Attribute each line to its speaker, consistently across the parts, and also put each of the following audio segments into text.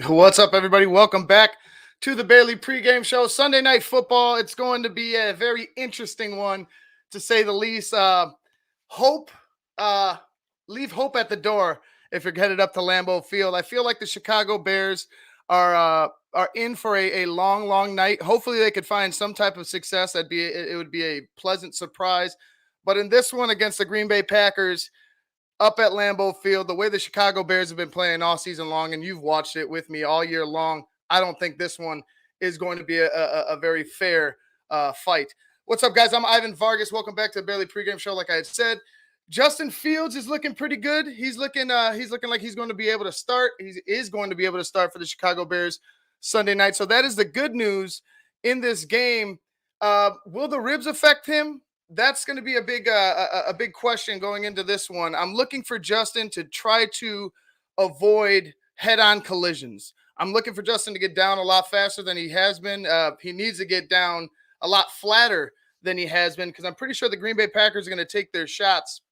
Speaker 1: What's up, everybody? Welcome back to the Bailey pregame show. Sunday night football. It's going to be a very interesting one, to say the least. Hope, uh, leave hope at the door if you're headed up to Lambeau Field. I feel like the Chicago Bears are in for a long, long night. Hopefully, they could find some type of success. It would be a pleasant surprise. But in this one against the Green Bay Packers, up at Lambeau Field, the way the Chicago Bears have been playing all season long, and you've watched it with me all year long, I don't think this one is going to be a very fair fight. What's up, guys? I'm Ivan Vargas. Welcome back to the Barely Pregame Show. Like I had said, Justin Fields is looking pretty good. He's looking like he's going to be able to start. He is going to be able to start for the Chicago Bears Sunday night. So that is the good news in this game. Will the ribs affect him? That's going to be a big question going into this one. I'm looking for Justin to try to avoid head-on collisions. I'm looking for Justin to get down a lot faster than he has been. He needs to get down a lot flatter than he has been, because I'm pretty sure the Green Bay Packers are going to take their shots.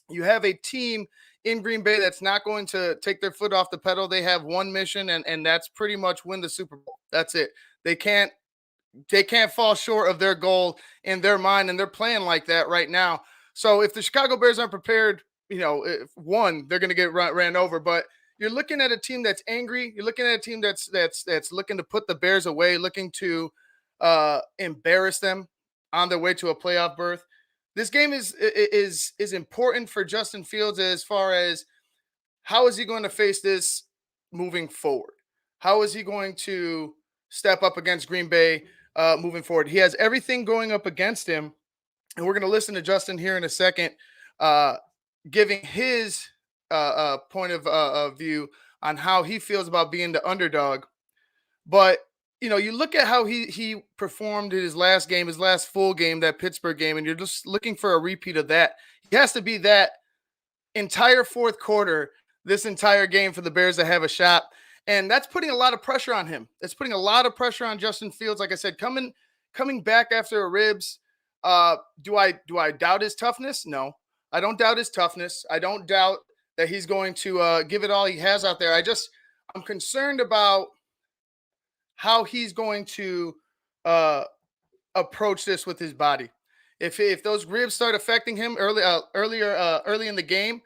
Speaker 1: You have a team in Green Bay that's not going to take their foot off the pedal. They have one mission, and that's pretty much win the Super Bowl. That's it. They can't fall short of their goal in their mind, and they're playing like that right now. So if the Chicago Bears aren't prepared, one, they're going to get ran over. But you're looking at a team that's angry. You're looking at a team that's looking to put the Bears away, looking to embarrass them on their way to a playoff berth. This game is important for Justin Fields as far as how is he going to face this moving forward? How is he going to step up against Green Bay moving forward? He has everything going up against him, and we're going to listen to Justin here in a second, giving his point of view on how he feels about being the underdog. But you look at how he performed in his last game, his last full game, that Pittsburgh game, and you're just looking for a repeat of that. He has to be that entire fourth quarter, this entire game, for the Bears to have a shot. And that's putting a lot of pressure on him. It's putting a lot of pressure on Justin Fields. Like I said, coming back after a ribs. Do I doubt his toughness? No, I don't doubt his toughness. I don't doubt that he's going to give it all he has out there. I'm concerned about how he's going to approach this with his body. If those ribs start affecting him early in the game,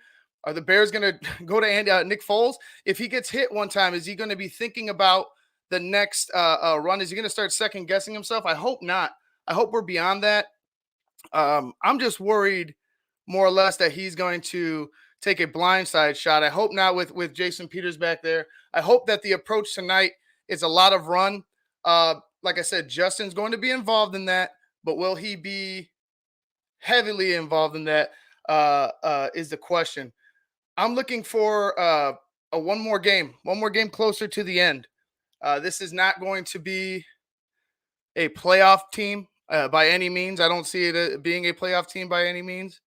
Speaker 1: are the Bears going to go to Nick Foles? If he gets hit one time, is he going to be thinking about the next run? Is he going to start second guessing himself? I hope not. I hope we're beyond that. I'm just worried more or less that he's going to take a blindside shot. I hope not with Jason Peters back there. I hope that the approach tonight is a lot of run. Like I said, Justin's going to be involved in that, but will he be heavily involved in that is the question. I'm looking for a one more game closer to the end. This is not going to be a playoff team by any means. I don't see it being a playoff team by any means.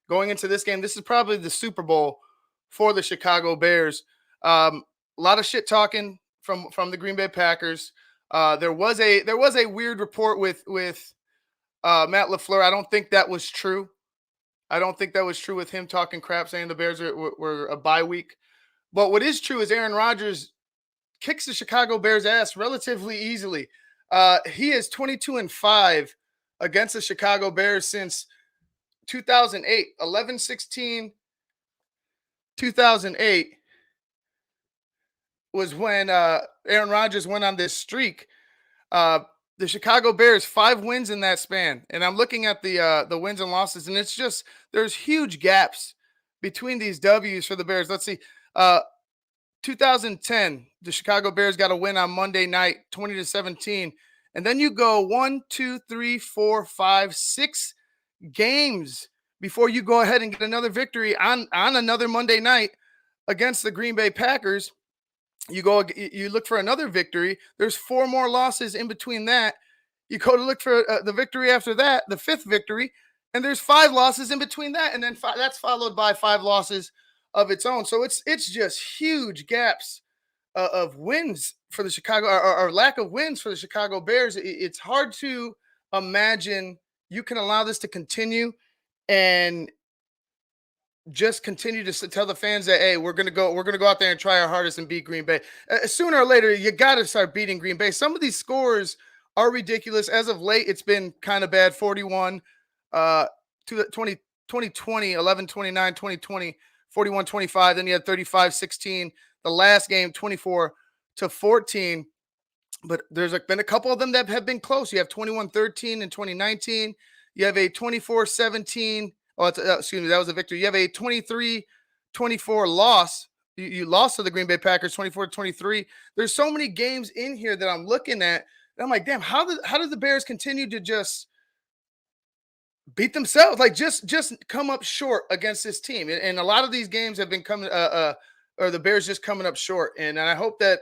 Speaker 1: Going into this game, this is probably the Super Bowl for the Chicago Bears. A lot of shit talking from the Green Bay Packers. There was a weird report with Matt LaFleur. I don't think that was true. I don't think that was true with him talking crap, saying the Bears were a bye week. But what is true is Aaron Rodgers kicks the Chicago Bears' ass relatively easily. He is 22-5 against the Chicago Bears since 2008. 11-16, 2008 was when Aaron Rodgers went on this streak. The Chicago Bears, 5 wins in that span. And I'm looking at the wins and losses, and it's just there's huge gaps between these W's for the Bears. Let's see. 2010, the Chicago Bears got a win on Monday night, 20-17. And then you go 1, 2, 3, 4, 5, 6 games before you go ahead and get another victory on another Monday night against the Green Bay Packers. You look for another victory. There's 4 more losses in between that. You go to look for the victory after that, the 5th victory, and there's 5 losses in between that, and then that's followed by 5 losses of its own. So it's just huge gaps of wins for the Chicago, or lack of wins for the Chicago Bears. It's hard to imagine you can allow this to continue and just continue to tell the fans that, hey, we're gonna go out there and try our hardest and beat Green Bay. Sooner or later, you got to start beating Green Bay. Some of these scores are ridiculous. As of late, it's been kind of bad. 41, to 2020, 11, 29, 2020, 41, 25. Then you had 35, 16. The last game, 24-14. But there's been a couple of them that have been close. You have 21-13 in 2019. You have a 24-17. Oh, excuse me, that was a victory. You have a 23-24 loss. You lost to the Green Bay Packers 24-23. There's so many games in here that I'm looking at. And I'm like, damn, how did the Bears continue to just beat themselves? Like just come up short against this team. And a lot of these games have been coming or the Bears just coming up short. And I hope they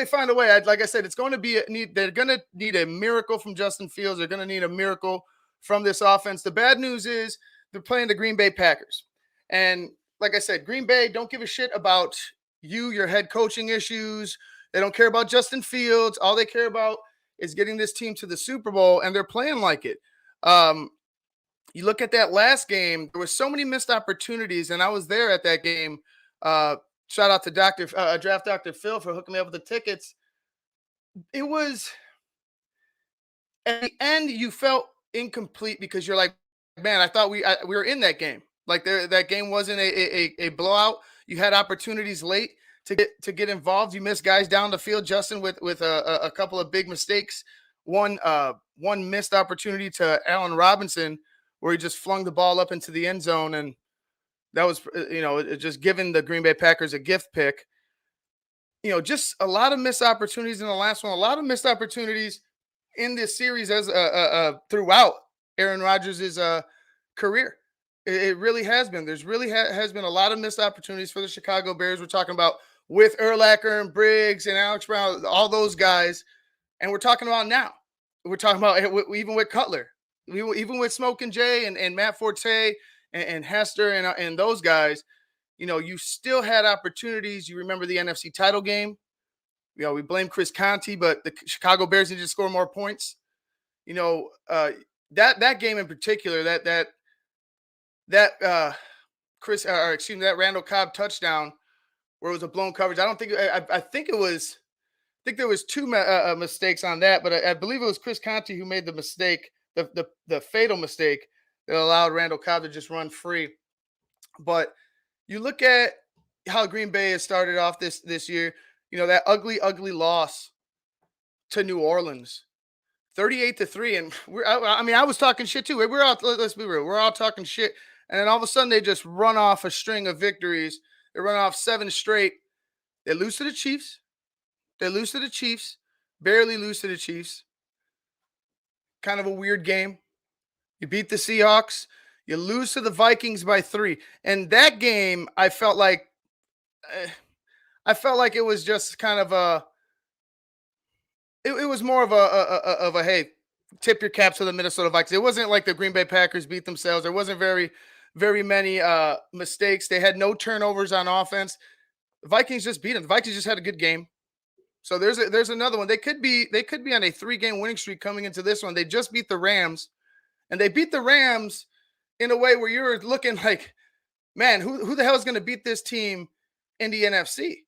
Speaker 1: find a way. Like I said, it's going to be they're going to need a miracle from Justin Fields. They're going to need a miracle from this offense. The bad news is they're playing the Green Bay Packers. And like I said, Green Bay don't give a shit about your head coaching issues. They don't care about Justin Fields. All they care about is getting this team to the Super Bowl, and they're playing like it. You look at that last game, there were so many missed opportunities, and I was there at that game. Shout out to Draft Dr. Phil for hooking me up with the tickets. It was, at the end, you felt incomplete because you're like, man, I thought we were in that game. Like that game wasn't a blowout. You had opportunities late to get involved. You missed guys down the field, Justin, with a couple of big mistakes. One missed opportunity to Allen Robinson where he just flung the ball up into the end zone, and that was, just giving the Green Bay Packers a gift pick. Just a lot of missed opportunities in the last one. A lot of missed opportunities in this series as throughout Aaron Rodgers' career. It really has been. There's really has been a lot of missed opportunities for the Chicago Bears. We're talking about with Urlacher and Briggs and Alex Brown, all those guys. And we're talking about now. We're talking about even with Cutler, even with Smoke and Jay and Matt Forte and Hester and those guys. You still had opportunities. You remember the NFC title game. We blame Chris Conte, but the Chicago Bears need to score more points. That game in particular, that Randall Cobb touchdown where it was a blown coverage. I think there was two mistakes on that, but I believe it was Chris Conte who made the mistake, the fatal mistake that allowed Randall Cobb to just run free. But you look at how Green Bay has started off this year, that ugly loss to New Orleans, 38-3. And I was talking shit too. Let's be real. We're all talking shit. And then all of a sudden they just run off a string of victories. They run off 7 straight. They lose to the Chiefs. Barely lose to the Chiefs. Kind of a weird game. You beat the Seahawks. You lose to the Vikings by 3. And that game, I felt like it was just kind of it was more of a hey, tip your cap to the Minnesota Vikings. It wasn't like the Green Bay Packers beat themselves. There wasn't very many mistakes. They had no turnovers on offense. The Vikings just beat them. The Vikings just had a good game. So there's another one. They could be on a 3-game winning streak coming into this one. They just beat the Rams, and they beat the Rams in a way where you're looking like, man, who the hell is going to beat this team in the NFC?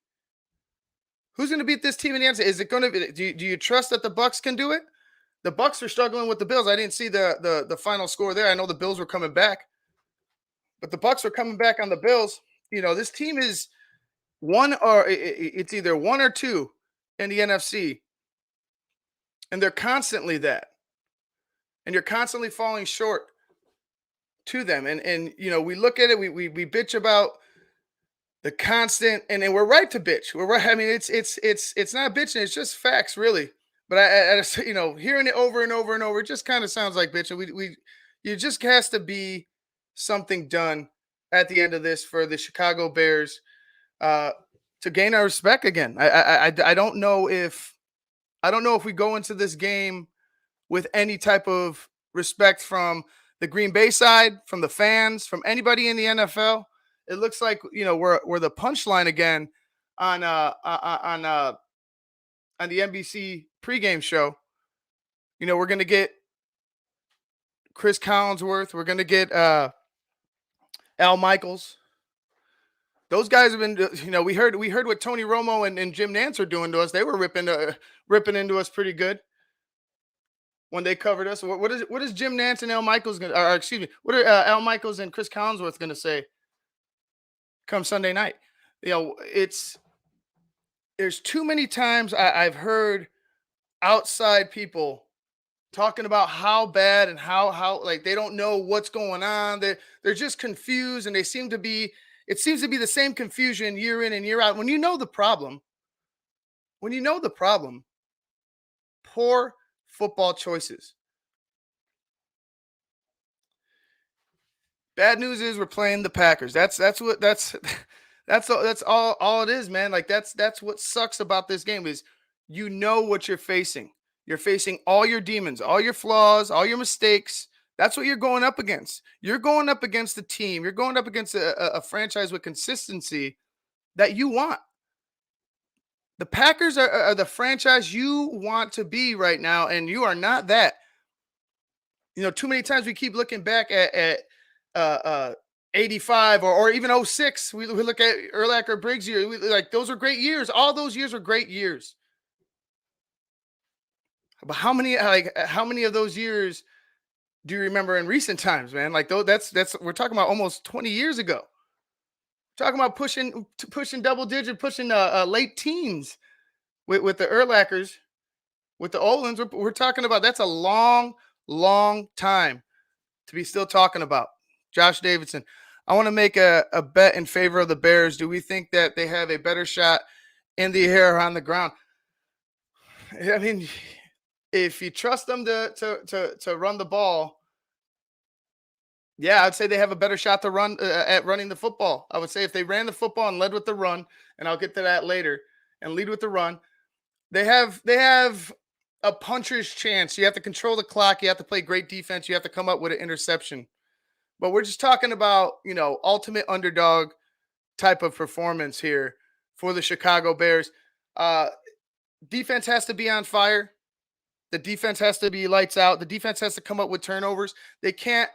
Speaker 1: Who's going to beat this team in the NFC? Is it going to be? Do you trust that the Bucs can do it? The Bucs are struggling with the Bills. I didn't see the final score there. I know the Bills were coming back, but the Bucs are coming back on the Bills. This team is it's either 1 or 2 in the NFC, and they're constantly that, and you're constantly falling short to them. And we look at it, we bitch about the constant, and we're right to bitch. We're right. I mean, it's not bitching, it's just facts, really. But I hearing it over and over and over, it just kind of sounds like bitching. You just has to be something done at the end of this for the Chicago Bears to gain our respect again. I don't know if we go into this game with any type of respect from the Green Bay side, from the fans, from anybody in the NFL. It looks like we're the punchline again on the NBC pregame show. We're gonna get Chris Collinsworth. We're gonna get Al Michaels. Those guys have been, we heard what Tony Romo and Jim Nantz are doing to us. They were ripping into us pretty good when they covered us. What is Jim Nantz and Al Michaels going to, excuse me, what are Al Michaels and Chris Collinsworth going to say come Sunday night? There's too many times I've heard outside people talking about how bad and how like they don't know what's going on. They're just confused, and it seems to be the same confusion year in and year out. When you know the problem, poor football choices. Bad news is we're playing the Packers. That's all it is, man. Like that's what sucks about this game is you know what you're facing. You're facing all your demons, all your flaws, all your mistakes. That's what you're going up against. You're going up against a team. You're going up against a franchise with consistency that you want. The Packers are the franchise you want to be right now, and you are not that. Too many times we keep looking back at 85 or even 06. We look at Urlacher Briggs year. Like those are great years. All those years are great years. But how many of those years do you remember in recent times, man? Like that's we're talking about almost 20 years ago. Talking about pushing double digit, pushing late teens with the Urlachers, with the Olins. We're talking about that's a long time to be still talking about. Josh Davidson, I want to make a bet in favor of the Bears. Do we think that they have a better shot in the air or on the ground? I mean, if you trust them to run the ball, yeah, I'd say they have a better shot to run at running the football. I would say if they ran the football and led with the run, and I'll get to that later, and lead with the run, they have a puncher's chance. You have to control the clock. You have to play great defense. You have to come up with an interception. But we're just talking about, ultimate underdog type of performance here for the Chicago Bears. Defense has to be on fire. The defense has to be lights out. The defense has to come up with turnovers. They can't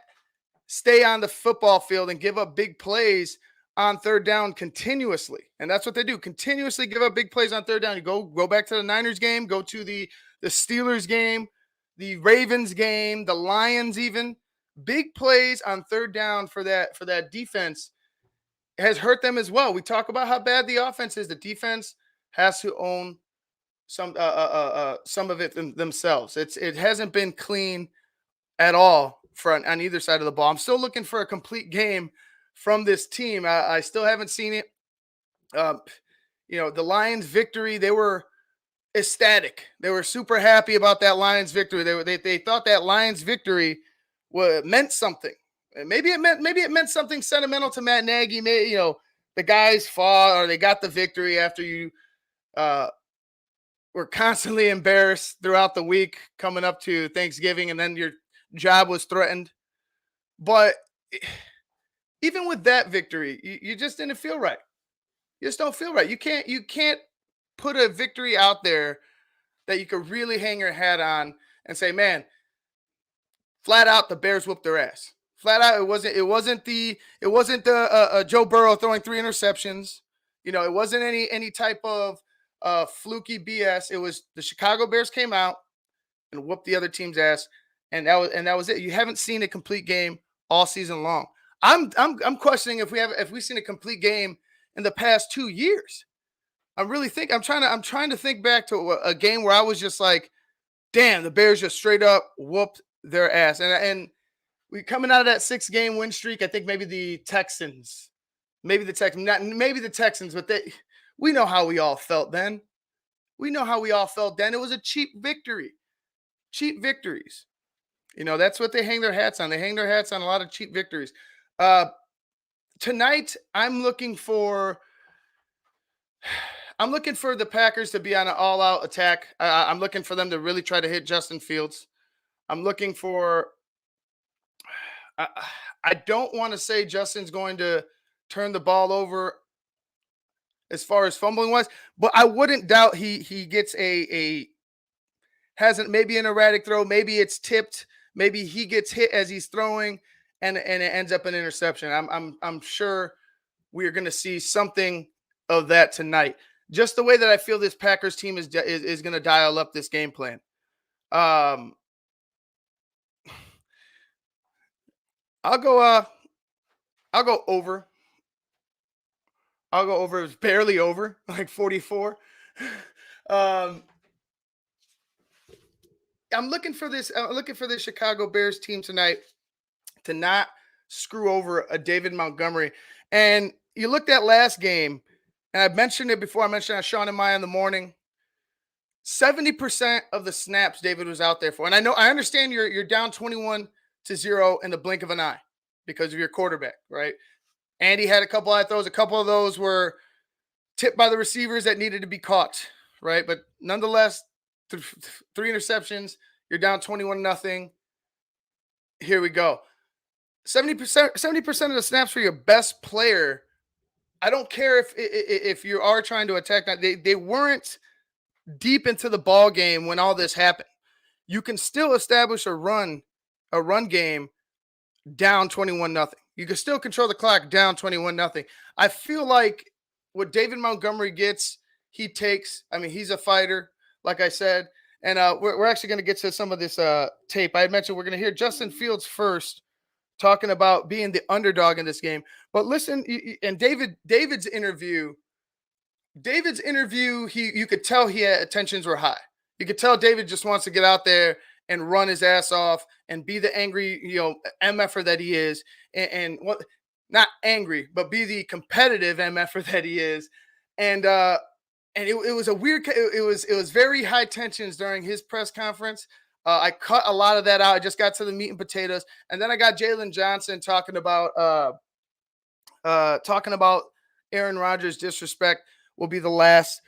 Speaker 1: stay on the football field and give up big plays on third down continuously. And that's what they do. Continuously give up big plays on third down. You go back to the Niners game, go to the Steelers game, the Ravens game, the Lions even. Big plays on third down for that defense has hurt them as well. We talk about how bad the offense is. The defense has to own some of it themselves. It hasn't been clean at all on either side of the ball. I'm still looking for a complete game from this team. I still haven't seen it. The Lions victory, they were ecstatic. They were super happy about that Lions victory. They thought that Lions victory meant something. Maybe it meant something sentimental to Matt Nagy. Maybe, the guys fought or they got the victory after you were constantly embarrassed throughout the week coming up to Thanksgiving, and then your job was threatened. But even with that victory, you just didn't feel right. You just don't feel right. You can't put a victory out there that you could really hang your hat on and say, man, flat out the Bears whooped their ass. Flat out, it wasn't the Joe Burrow throwing 3 interceptions. It wasn't any type of fluky BS. It was the Chicago Bears came out and whooped the other team's ass, and that was it. You haven't seen a complete game all season long. I'm questioning if we've seen a complete game in the past 2 years. I'm trying to think back to a game where I was just like, damn, the Bears just straight up whooped their ass. And we coming out of that 6-game win streak. I think maybe the Texans, but we know how we all felt then. It was a cheap victory. Cheap victories. That's what they hang their hats on. They hang their hats on a lot of cheap victories. Tonight, I'm looking for the Packers to be on an all-out attack. I'm looking for them to really try to hit Justin Fields. I'm looking for I don't want to say Justin's going to turn the ball over as far as fumbling wise, but I wouldn't doubt he gets hasn't maybe an erratic throw, maybe it's tipped, maybe he gets hit as he's throwing and it ends up an interception. I'm sure we're going to see something of that tonight. Just the way that I feel this Packers team is going to dial up this game plan. I'll go over. I'll go over. It's barely over, like 44. I'm looking for this. I'm looking for the Chicago Bears team tonight to not screw over a David Montgomery. And you looked at last game, and I mentioned it before. I mentioned Sean and Maya in the morning. 70% of the snaps David was out there for. And I understand you're down 21-0 in the blink of an eye because of your quarterback, right? Andy had a couple of throws. A couple of those were tipped by the receivers that needed to be caught, right? But nonetheless, 3 interceptions. You're down 21-0. Here we go. 70% of the snaps for your best player. I don't care if you are trying to attack that. They weren't deep into the ball game when all this happened. You can still establish a run game down 21-0. You can still control the clock down 21-0. I feel like what David Montgomery gets, he takes. I mean, he's a fighter, like I said. And we're actually going to get to some of this tape. I had mentioned we're going to hear Justin Fields first talking about being the underdog in this game. But listen, and David's interview, you could tell tensions were high. You could tell David just wants to get out there and run his ass off and be the angry, MF'er that he is. And what, not angry, but be the competitive MF'er that he is. And it was a weird, it was very high tensions during his press conference. I cut a lot of that out. I just got to the meat and potatoes. And then I got Jalen Johnson talking about Aaron Rodgers' disrespect will be the last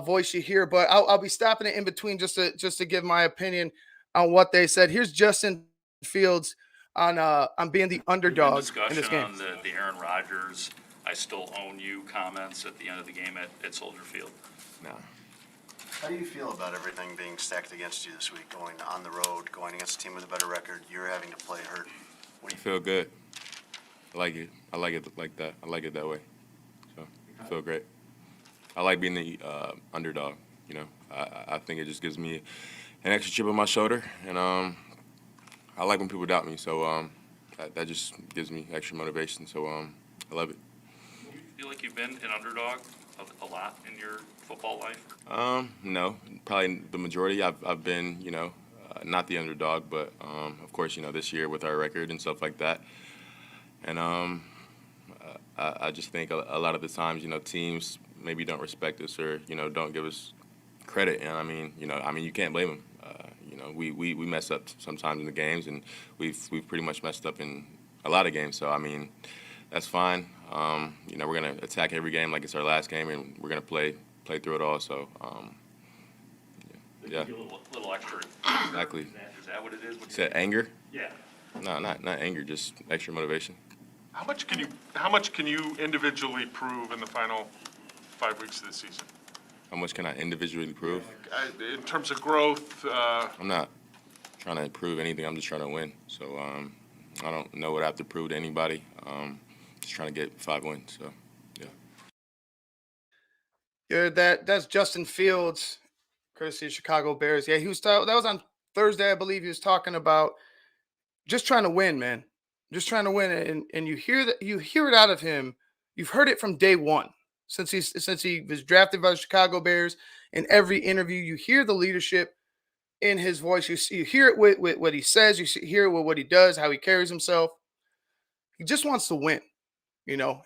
Speaker 1: voice you hear. But I'll be stopping it in between just to give my opinion on what they said. Here's Justin Fields on being the underdog in this game.
Speaker 2: On the Aaron Rodgers, I still own you comments at the end of the game at Soldier Field.
Speaker 3: No. How do you feel about everything being stacked against you this week, going on the road, going against a team with a better record, you're having to play hurt?
Speaker 4: What do you feel? Good. I like it. I like it like that. I like it that way. So I feel great. I like being the underdog. I think it just gives me an extra chip on my shoulder, and I like when people doubt me. So that just gives me extra motivation. So I love it.
Speaker 2: Do you feel like you've been an underdog a lot in your football life?
Speaker 4: No, probably the majority. I've been, not the underdog, but of course, this year with our record and stuff like that. And I just think a lot of the times, teams maybe don't respect us or don't give us credit. And I mean, you can't blame them. We mess up sometimes in the games, and we've pretty much messed up in a lot of games. So I mean, that's fine. We're gonna attack every game like it's our last game, and we're gonna play through it all. So yeah.
Speaker 2: A little extra.
Speaker 4: Exactly.
Speaker 2: Is that what it is?
Speaker 4: You said anger?
Speaker 2: Yeah.
Speaker 4: No, not anger, just extra motivation.
Speaker 5: How much can you individually prove in the final 5 weeks of the season?
Speaker 4: How much can I individually prove?
Speaker 5: In terms of growth,
Speaker 4: I'm not trying to prove anything. I'm just trying to win. So I don't know what I have to prove to anybody. Just trying to get 5 wins. So yeah.
Speaker 1: That's Justin Fields, courtesy of Chicago Bears. Yeah, that was on Thursday, I believe. He was talking about just trying to win, man. Just trying to win, and you hear it out of him. You've heard it from day one since he was drafted by the Chicago Bears. In every interview, you hear the leadership in his voice. You hear it with what he says. You hear it with what he does, how he carries himself. He just wants to win.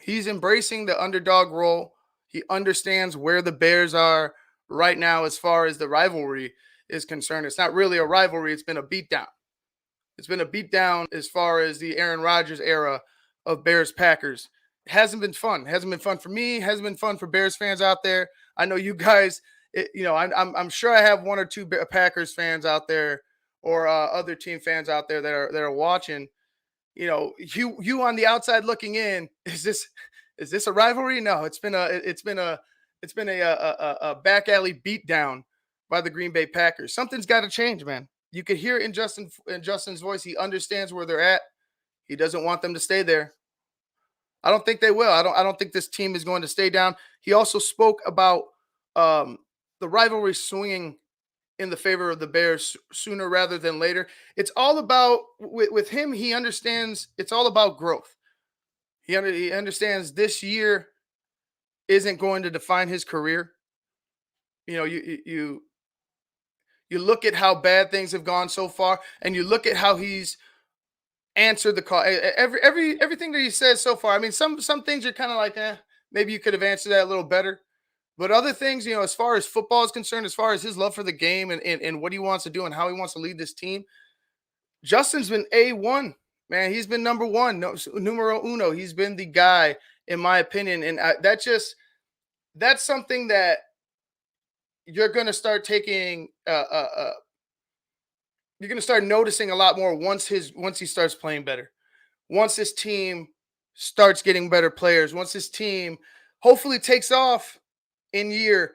Speaker 1: He's embracing the underdog role. He understands where the Bears are right now as far as the rivalry is concerned. It's not really a rivalry. It's been a beatdown. It's been a beatdown as far as the Aaron Rodgers era of Bears-Packers. It hasn't been fun. It hasn't been fun for me. It hasn't been fun for Bears fans out there. I know you guys, I'm sure I have 1 or 2 Packers fans out there or other team fans out there that are watching. You on the outside looking in, is this a rivalry? No, it's been a back alley beatdown by the Green Bay Packers. Something's got to change, man. You could hear it in Justin's voice. He understands where they're at. He doesn't want them to stay there. I don't think they will. I don't think this team is going to stay down. He also spoke about the rivalry swinging in the favor of the Bears sooner rather than later. It's all about with him. He understands it's all about growth. He understands this year isn't going to define his career. You know, you look at how bad things have gone so far, and you look at how he's answered the call. Everything that he says so far. I mean, some things are kind of like, maybe you could have answered that a little better. But other things, you know, as far as football is concerned, as far as his love for the game and what he wants to do and how he wants to lead this team, Justin's been A1, man. He's been number one, numero uno. He's been the guy, in my opinion. And that's something that you're going to start taking, you're going to start noticing a lot more once he starts playing better. Once this team starts getting better players, once this team hopefully takes off in year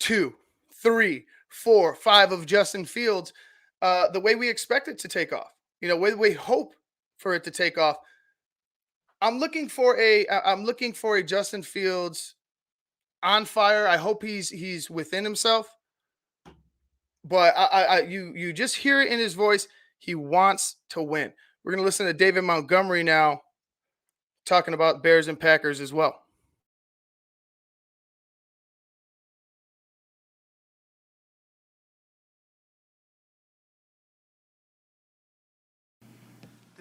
Speaker 1: 2, 3, 4, 5 of Justin Fields, the way we expect it to take off, you know, we hope for it to take off. I'm looking for a Justin Fields on fire. I hope he's within himself, but you just hear it in his voice. He wants to win. We're gonna listen to David Montgomery now, talking about Bears and Packers as well.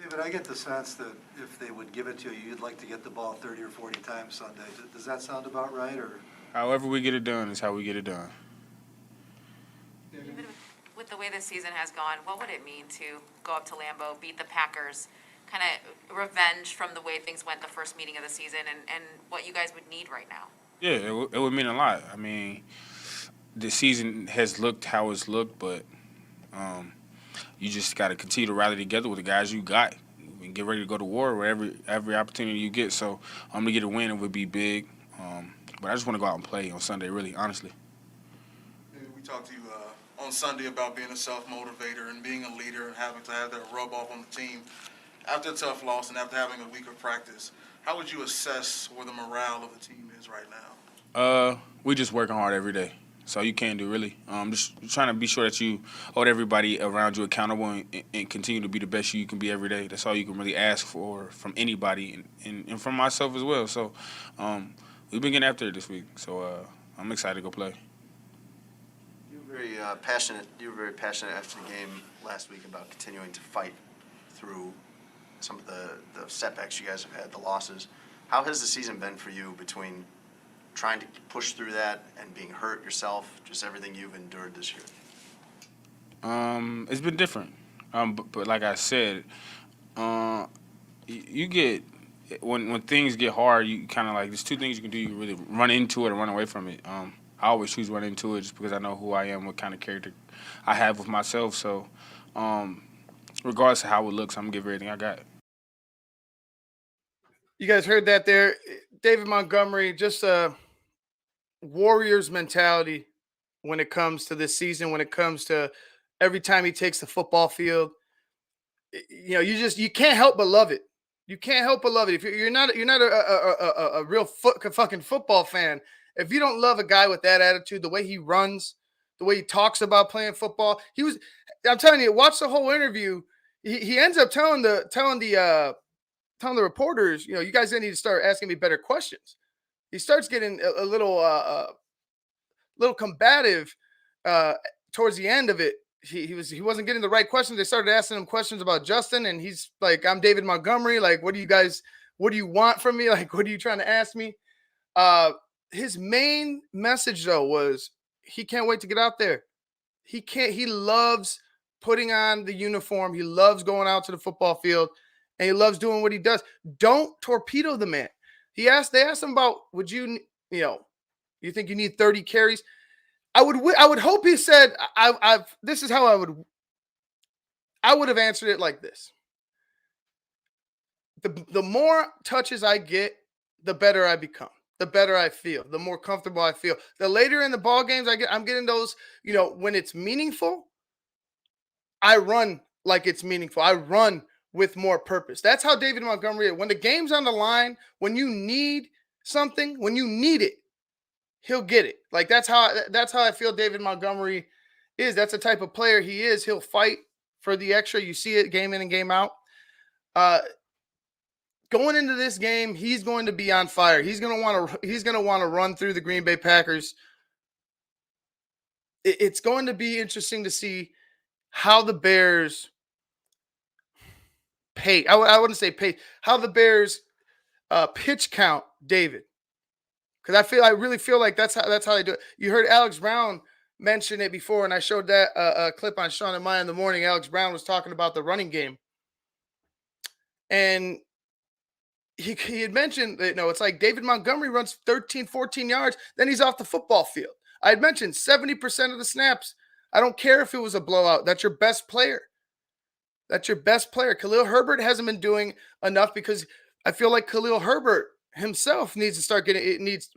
Speaker 6: David, I get the sense that if they would give it to you, you'd like to get the ball 30 or 40 times Sunday. Does that sound about right? Or
Speaker 7: However we get it done is how we get it done.
Speaker 8: With the way this season has gone, what would it mean to go up to Lambeau, beat the Packers, kind of revenge from the way things went the first meeting of the season, and what you guys would need right now?
Speaker 7: Yeah, it would mean a lot. I mean, the season has looked how it's looked, but you just got to continue to rally together with the guys you got and get ready to go to war wherever every opportunity you get. So to get a win, it would be big. But I just want to go out and play on Sunday, really, honestly.
Speaker 9: We talked to you on Sunday about being a self-motivator and being a leader and having to have that rub off on the team after a tough loss and after having a week of practice. How would you assess where the morale of the team is right now?
Speaker 7: We just working hard every day. So you can do, really. Just trying to be sure that you hold everybody around you accountable and continue to be the best you can be every day. That's all you can really ask for from anybody and from myself as well. So we've been getting after it this week. So I'm excited to go play.
Speaker 3: You were very passionate. You were very passionate after the game last week about continuing to fight through some of the setbacks you guys have had, the losses. How has the season been for you between trying to push through that and being hurt yourself, just everything you've endured this year?
Speaker 7: It's been different. But like I said, you get when things get hard, you kind of like there's two things you can do. You can really run into it or run away from it. I always choose to run into it just because I know who I am, what kind of character I have with myself. So regardless of how it looks, I'm gonna give everything I got.
Speaker 1: You guys heard that there, David Montgomery, just a Warriors mentality when it comes to this season, when it comes to every time he takes the football field. You know, you can't help but love it. You can't help but love it. If you're not a real fucking football fan, if you don't love a guy with that attitude, the way he runs, the way he talks about playing football, I'm telling you, watch the whole interview. He ends up telling the reporters, you know, you guys need to start asking me better questions. He starts getting a little combative towards the end of it. He wasn't getting the right questions. They started asking him questions about Justin, and he's like, "I'm David Montgomery. Like, what do you want from me? Like, what are you trying to ask me?" His main message though was he can't wait to get out there. He loves putting on the uniform. He loves going out to the football field, and he loves doing what he does. Don't torpedo the man. They asked him about, you think you need 30 carries? I would hope he said, this is how I would have answered it like this. The more touches I get, the better I become, the better I feel, the more comfortable I feel. The later in the ball games I'm getting those, when it's meaningful, I run like it's meaningful. I run with more purpose. That's how David Montgomery, when the game's on the line, when you need something, when you need it, he'll get it. Like that's how I feel David Montgomery is. That's the type of player he is. He'll fight for the extra. You see it game in and game out. Going into this game, he's going to be on fire. He's going to want to run through the Green Bay Packers. It's going to be interesting to see how the Bears pay. I wouldn't say pay. How the Bears pitch count David, because I really feel like that's how they do it. You heard Alex Brown mention it before, and I showed that clip on Sean and Maya in the morning. Alex Brown was talking about the running game, and he had mentioned that, it's like David Montgomery runs 13, 14 yards, then he's off the football field. I had mentioned 70% of the snaps. I don't care if it was a blowout. That's your best player. That's your best player. Khalil Herbert hasn't been doing enough because I feel like Khalil Herbert himself needs to start getting it, needs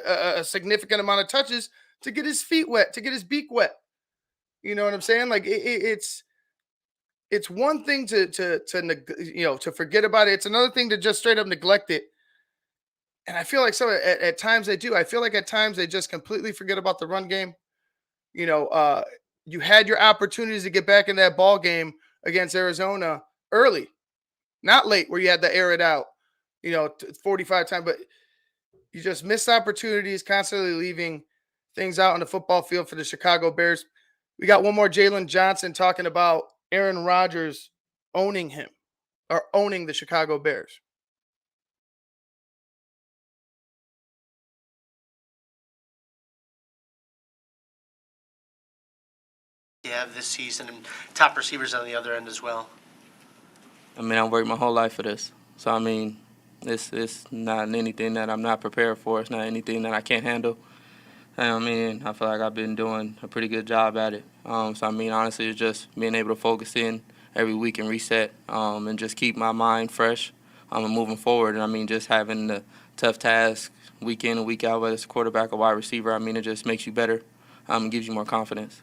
Speaker 1: a significant amount of touches to get his feet wet, to get his beak wet. You know what I'm saying? Like it's one thing to forget about it. It's another thing to just straight up neglect it. And I feel like at times they do. I feel like at times they just completely forget about the run game. You had your opportunities to get back in that ball game against Arizona early, not late where you had to air it out, 45 times, but you just missed opportunities, constantly leaving things out on the football field for the Chicago Bears. We got one more Jalen Johnson talking about Aaron Rodgers owning the Chicago Bears.
Speaker 10: You have this season and top receivers on the other end as well.
Speaker 11: I mean, I worked my whole life for this. So, I mean, it's not anything that I'm not prepared for. It's not anything that I can't handle. I mean, I feel like I've been doing a pretty good job at it. So, I mean, honestly, it's just being able to focus in every week and reset and just keep my mind fresh and moving forward. And, I mean, just having the tough task week in and week out, whether it's a quarterback or wide receiver, I mean, it just makes you better and gives you more confidence.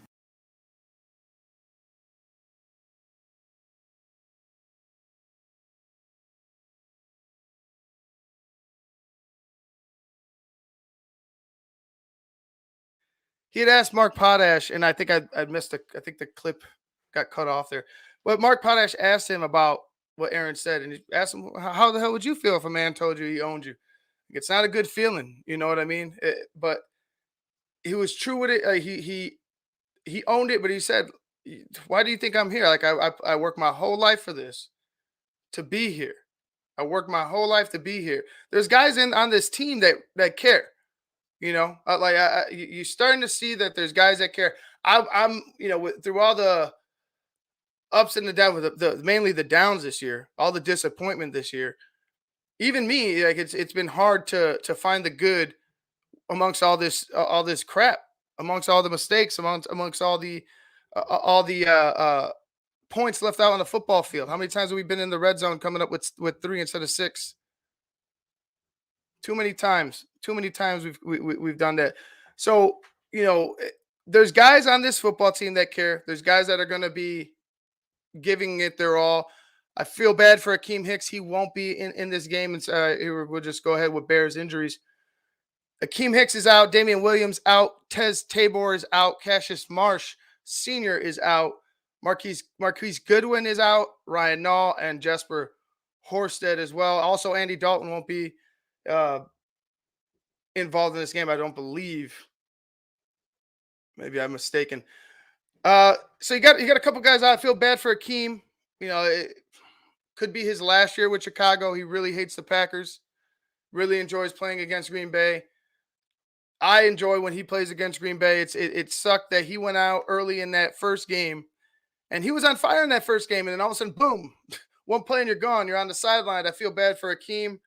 Speaker 1: He had asked Mark Potash, and I think I missed I think the clip got cut off there. But Mark Potash asked him about what Aaron said, and he asked him, how the hell would you feel if a man told you he owned you? It's not a good feeling, you know what I mean? But he was true with it. He owned it, but he said, why do you think I'm here? Like, I worked my whole life for this, to be here. I worked my whole life to be here. There's guys on this team that care. You're starting to see that there's guys that care. I'm through all the ups and the downs, mainly the downs this year, all the disappointment this year. Even me, like it's been hard to find the good amongst all this crap, amongst all the mistakes, amongst all the points left out on the football field. How many times have we been in the red zone coming up with 3 instead of 6? Too many times we've done that. So, there's guys on this football team that care. There's guys that are going to be giving it their all. I feel bad for Akeem Hicks. He won't be in this game. And we'll just go ahead with Bears injuries. Akeem Hicks is out. Damian Williams out. Tez Tabor is out. Cassius Marsh Sr. is out. Marquise Goodwin is out. Ryan Nall and Jesper Horsted as well. Also, Andy Dalton won't be involved in this game, I don't believe. Maybe I'm mistaken. So you got a couple guys out. I feel bad for Akeem. It could be his last year with Chicago. He really hates the Packers. Really enjoys playing against Green Bay. I enjoy when he plays against Green Bay. It sucked that he went out early in that first game, and he was on fire in that first game, and then all of a sudden, boom, one play and you're gone. You're on the sideline. I feel bad for Akeem.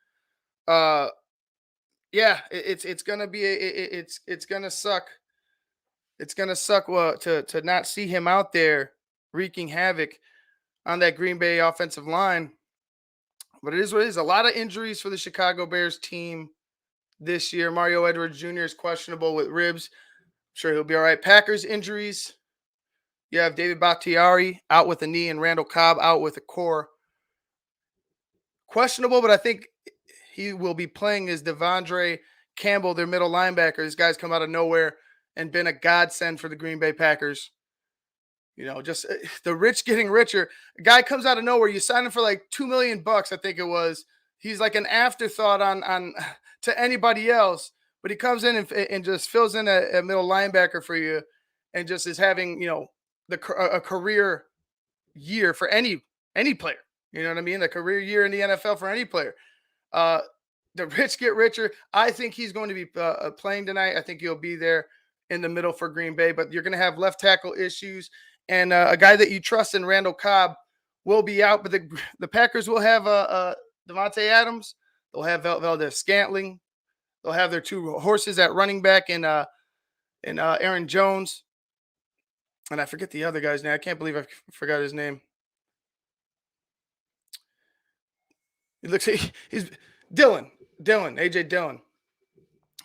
Speaker 1: It's gonna be it's gonna suck. It's gonna suck to not see him out there wreaking havoc on that Green Bay offensive line. But it is what it is. A lot of injuries for the Chicago Bears team this year. Mario Edwards Jr. is questionable with ribs. I'm sure he'll be all right. Packers injuries. You have David Bakhtiari out with a knee and Randall Cobb out with a core questionable, but I think he will be playing as Devondre Campbell, their middle linebacker. This guy's come out of nowhere and been a godsend for the Green Bay Packers. Just the rich getting richer. A guy comes out of nowhere. You sign him for like $2 million, I think it was. He's like an afterthought on to anybody else, but he comes in and just fills in a middle linebacker for you, and just is having a career year for any player. You know what I mean? A career year in the NFL for any player. The rich get richer. I think he's going to be playing tonight. I think he'll be there in the middle for Green Bay, but you're going to have left tackle issues. And a guy that you trust in Randall Cobb will be out, but the Packers will have Devontae Adams. They'll have Valdez Scantling. They'll have their two horses at running back and Aaron Jones. And I forget the other guy's name. I can't believe I forgot his name. He's Dylan, AJ Dillon.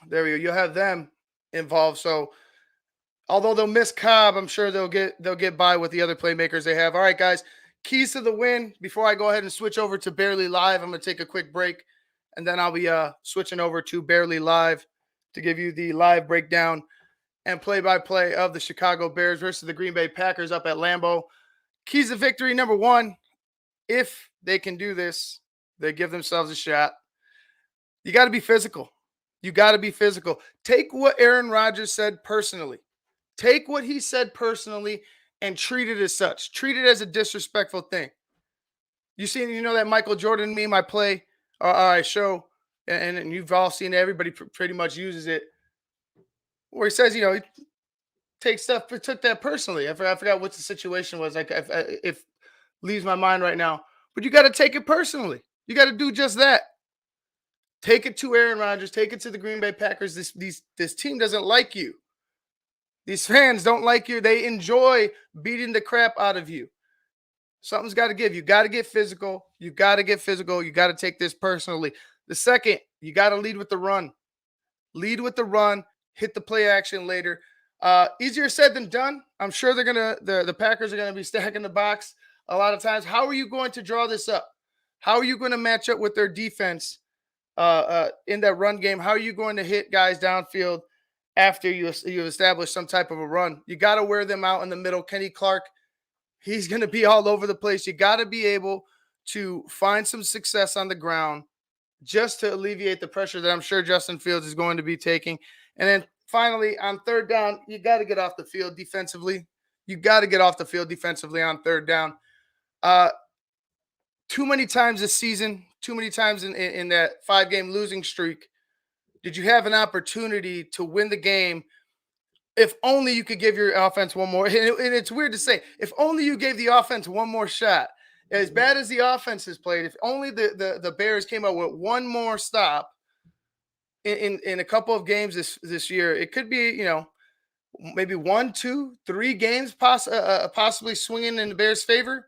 Speaker 1: There we go. You'll have them involved. So although they'll miss Cobb, I'm sure they'll get by with the other playmakers they have. All right, guys. Keys to the win. Before I go ahead and switch over to Barely Live, I'm going to take a quick break, and then I'll be switching over to Barely Live to give you the live breakdown and play-by-play of the Chicago Bears versus the Green Bay Packers up at Lambeau. Keys to victory, number one, if they can do this, they give themselves a shot. You got to be physical. You got to be physical. Take what Aaron Rodgers said personally. Take what he said personally and treat it as such. Treat it as a disrespectful thing. You know that Michael Jordan meme I play, or I show, and you've all seen it. Everybody pretty much uses it, where he says, he takes stuff, but took that personally. I forgot what the situation was. Like, if leaves my mind right now. But you got to take it personally. You got to do just that. Take it to Aaron Rodgers. Take it to the Green Bay Packers. This team doesn't like you. These fans don't like you. They enjoy beating the crap out of you. Something's got to give. You got to get physical. You got to get physical. You got to take this personally. The second, you got to lead with the run. Lead with the run. Hit the play action later. Easier said than done. I'm sure the Packers are gonna be stacking the box a lot of times. How are you going to draw this up? How are you going to match up with their defense in that run game? How are you going to hit guys downfield after you establish some type of a run? You got to wear them out in the middle. Kenny Clark, he's going to be all over the place. You got to be able to find some success on the ground just to alleviate the pressure that I'm sure Justin Fields is going to be taking. And then finally, on third down, you got to get off the field defensively. You got to get off the field defensively on third down. Too many times this season, too many times in that 5-game losing streak, did you have an opportunity to win the game? If only you could give your offense one more. And it's weird to say, if only you gave the offense one more shot. As bad as the offense has played, if only the Bears came up with one more stop in a couple of games this year, it could be, maybe 1, 2, 3 games possibly swinging in the Bears' favor.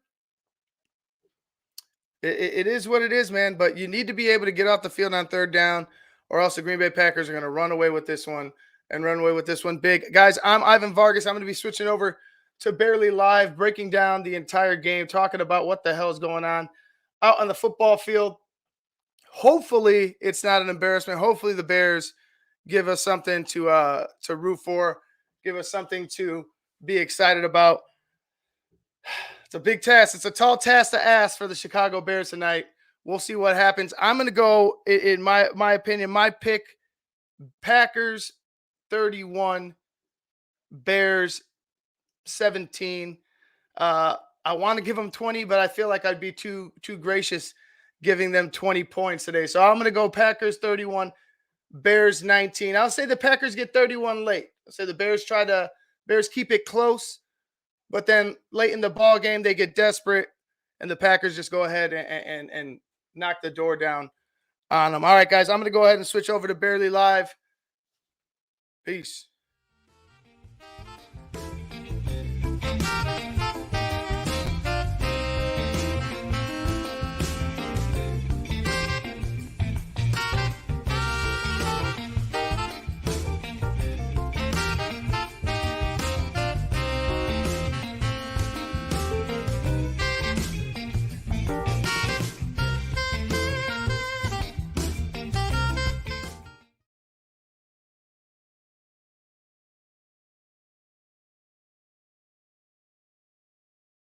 Speaker 1: It is what it is, man. But you need to be able to get off the field on third down, or else the Green Bay Packers are going to run away with this one and run away with this one big. Guys, I'm Ivan Vargas. I'm going to be switching over to Barely Live, breaking down the entire game, talking about what the hell is going on out on the football field. Hopefully, it's not an embarrassment. Hopefully, the Bears give us something to root for, give us something to be excited about. It's a big task. It's a tall task to ask for the Chicago Bears tonight. We'll see what happens. I'm going to go, in my opinion, my pick, Packers 31, Bears 17. I want to give them 20, but I feel like I'd be too gracious giving them 20 points today. So I'm going to go Packers 31, Bears 19. I'll say the Packers get 31 late. I'll say the Bears keep it close, but then late in the ball game, they get desperate, and the Packers just go ahead and knock the door down on them. All right, guys, I'm going to go ahead and switch over to Barely Live. Peace.